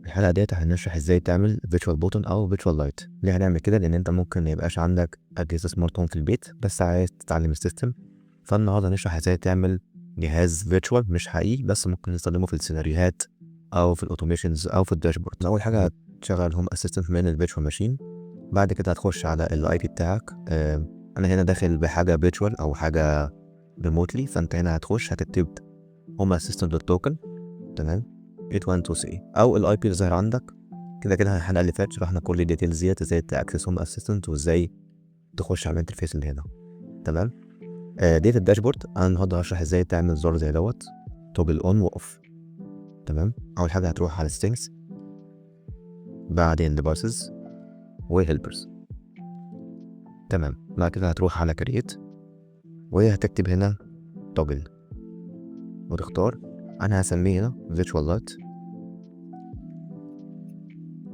الحلقة ديت هنشرح ازاي تعمل فيرتشوال بوتون او فيرتشوال لايت. ليه هنعمل كده؟ لان انت ممكن ميبقاش عندك اجهزة سمارت هوم في البيت بس عايز تتعلم السيستم. فالنهارده هنشرح ازاي تعمل جهاز فيرتشوال مش حقيقي بس ممكن نستخدمه في السيناريوهات او في الاوتوميشنز او في الداشبورد. اول حاجة هتشغل هوم اسيستنت من الفيرتشوال ماشين. بعد كده هتخش على الاي بي بتاعك. انا هنا داخل بحاجة فيرتشوال او حاجة ريموتلي، فانت هنا هتخش هتكتب هوم اسيستنت دوت توكن. تمام 8123 او الاي بي اللي ظاهر عندك. كده كده الحلقه اللي فاتت شرحنا كل الديتيلز ديت، ازاي تاكسس هوم اسيستنت وازاي تخش على الانترفيس اللي هنا. تمام. ديت الداشبورد. انا النهارده هشرح ازاي تعمل زر زي دوت توجل اون واوف. تمام. اول حاجه هتروح على ستينجز، بعدين ديفايسز وهيلبرز. تمام. بعد كده هتروح على كرييت وهتكتب هنا توجل وتختار. انا هسميه هنا فيرتشوال لايت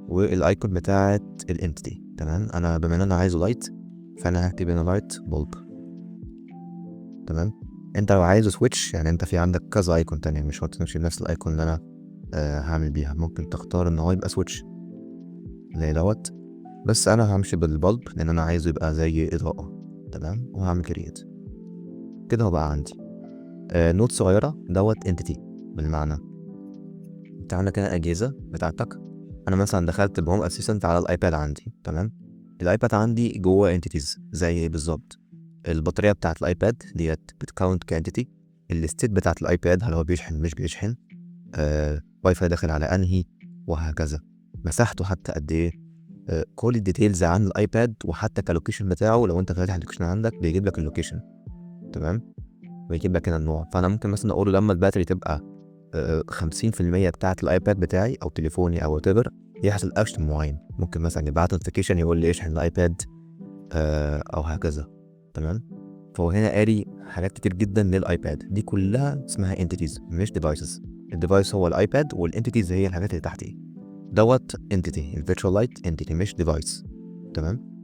والايكون بتاعت الانتيتي. تمام. انا بما ان انا عايزه لايت فانا هكتب هنا لايت بولب. تمام. انت لو عايزه سويتش يعني انت في عندك كذا ايكون تانية، مش شرط تمشي بنفس الايكون اللي انا هعمل بيها. ممكن تختار ان هو يبقى سويتش زي دوت، بس انا همشي بالبلب لان انا عايزه يبقى زي اضاءة. تمام. وهعمل كرييت. كده هو بقى عندي نوت صغيرة دوت انتيتي. بالمعنى انت عندك هنا اجهزة بتاعتك. انا مثلا دخلت بهوم اسيستنت على الايباد عندي. تمام. الايباد عندي جوه انتيتيز زي ايه بالظبط؟ البطاريه بتاعت الايباد ديت بتكاونت كانتيتي، الستيت بتاعت الايباد هل هو بيشحن مش بيشحن، واي فاي داخل على انهي، وهكذا. مساحته حتى قد ايه، كل الديتيلز عن الايباد، وحتى كالوكيشن بتاعه لو انت فاتح اللوكيشن عندك بيجيب لك اللوكيشن. تمام. ويجيب لك هنا النوع. فانا ممكن مثلا اقول له لما الباتري تبقى 50% بتاعت الايباد بتاعي او تليفوني او whatever يحصل اكشن معين. ممكن مثلا يبعت نوتيفيكيشن يقول لي اشحن الايباد او هكذا. تمام. فهو هنا قاري حاجات كتير جدا للايباد، دي كلها اسمها انتيتيز مش ديفايسز. الديفايس هو الايباد والانتيتيز هي الحاجات اللي تحتيه. دوت انتيتي الفيرتشوال لايت انتيتي مش ديفايس. تمام.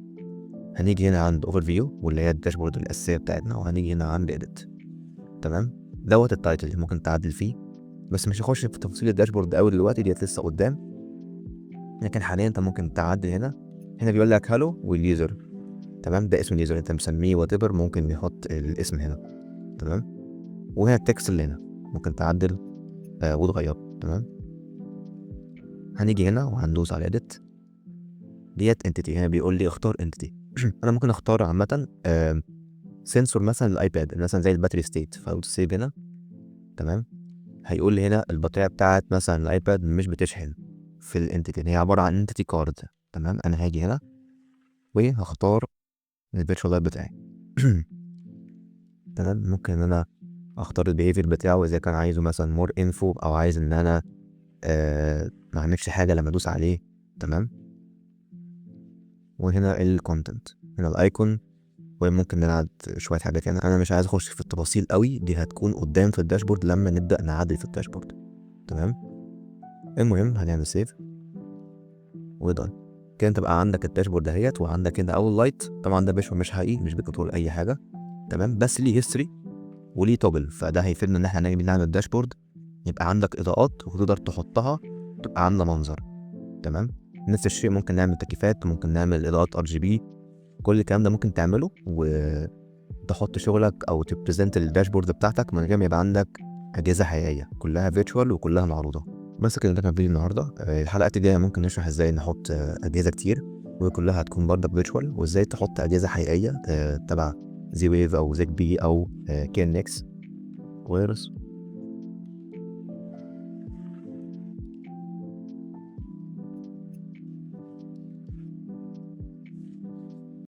هنيجي هنا عند اوفر فيو واللي هي الداشبورد الاساسيه بتاعتنا، وهنيجي هنا عند اديت. تمام. دوت التايتل اللي ممكن تعدل فيه، بس مش هخش في تفاصيل الداشبورد قوي دلوقتي، ديت لسه قدام. لكن حاليا انت ممكن تعدل هنا. هنا بيقول لك هالو واليوزر. تمام. ده اسم اليوزر انت مسميه واتيفر، ممكن يحط الاسم هنا. تمام. وهنا التكست اللي هنا ممكن تعدل وتغيره. تمام. هنيجي هنا وهندوس على edit. ديت انتيتي. هنا بيقول لي اختار انتيتي. انا ممكن اختار عامه سنسور مثلا الايباد مثلا زي الباتري ستيت، فاقول سيف هنا. تمام. هيقول لي هنا البطاريه بتاعت مثلا الايباد مش بتشحن في الانتيتي، هي عباره عن انتيتي كارد. تمام. انا هاجي هنا وهختار الفيرتشوال لايت بتاعي. تمام. ممكن ان انا اختار البيهيفير بتاعه اذا كان عايزه مثلا مور انفو او عايز ان انا ما اعملش حاجه لما ادوس عليه. تمام. وهنا الكونتنت، هنا الايكون، وممكن نلعب شويه حاجات هنا. انا مش عايز اخش في التفاصيل قوي، دي هتكون قدام في الداشبورد لما نبدا نعدل في الداشبورد. تمام. المهم هنعمل سيف ودان. كده انت بقى عندك الداشبورد اهيت، وعندك هنا اول لايت. طبعا ده مش حقيقي، مش بيكنترول اي حاجه. تمام. بس ليه هيستوري وليه توجل، فده هيفيدنا ان احنا نعمل داشبورد يبقى عندك اضاءات وتقدر تحطها تبقى عامله منظر. تمام. نفس الشيء ممكن نعمل تكييفات، ممكن نعمل اضاءات ار جي بي. كل الكلام ده ممكن تعمله وتحط شغلك او تبريزنت الداشبورد بتاعتك من غير ما يبقى عندك اجهزه حقيقيه، كلها فيرتشوال وكلها معروضه. بس كده ده كان فيديو النهارده. الحلقات الجايه ممكن نشرح ازاي نحط اجهزه كتير وكلها هتكون برضك فيرتشوال، وازاي تحط اجهزه حقيقيه تبع زي ويف او زيج بي او كين نكس ويرس.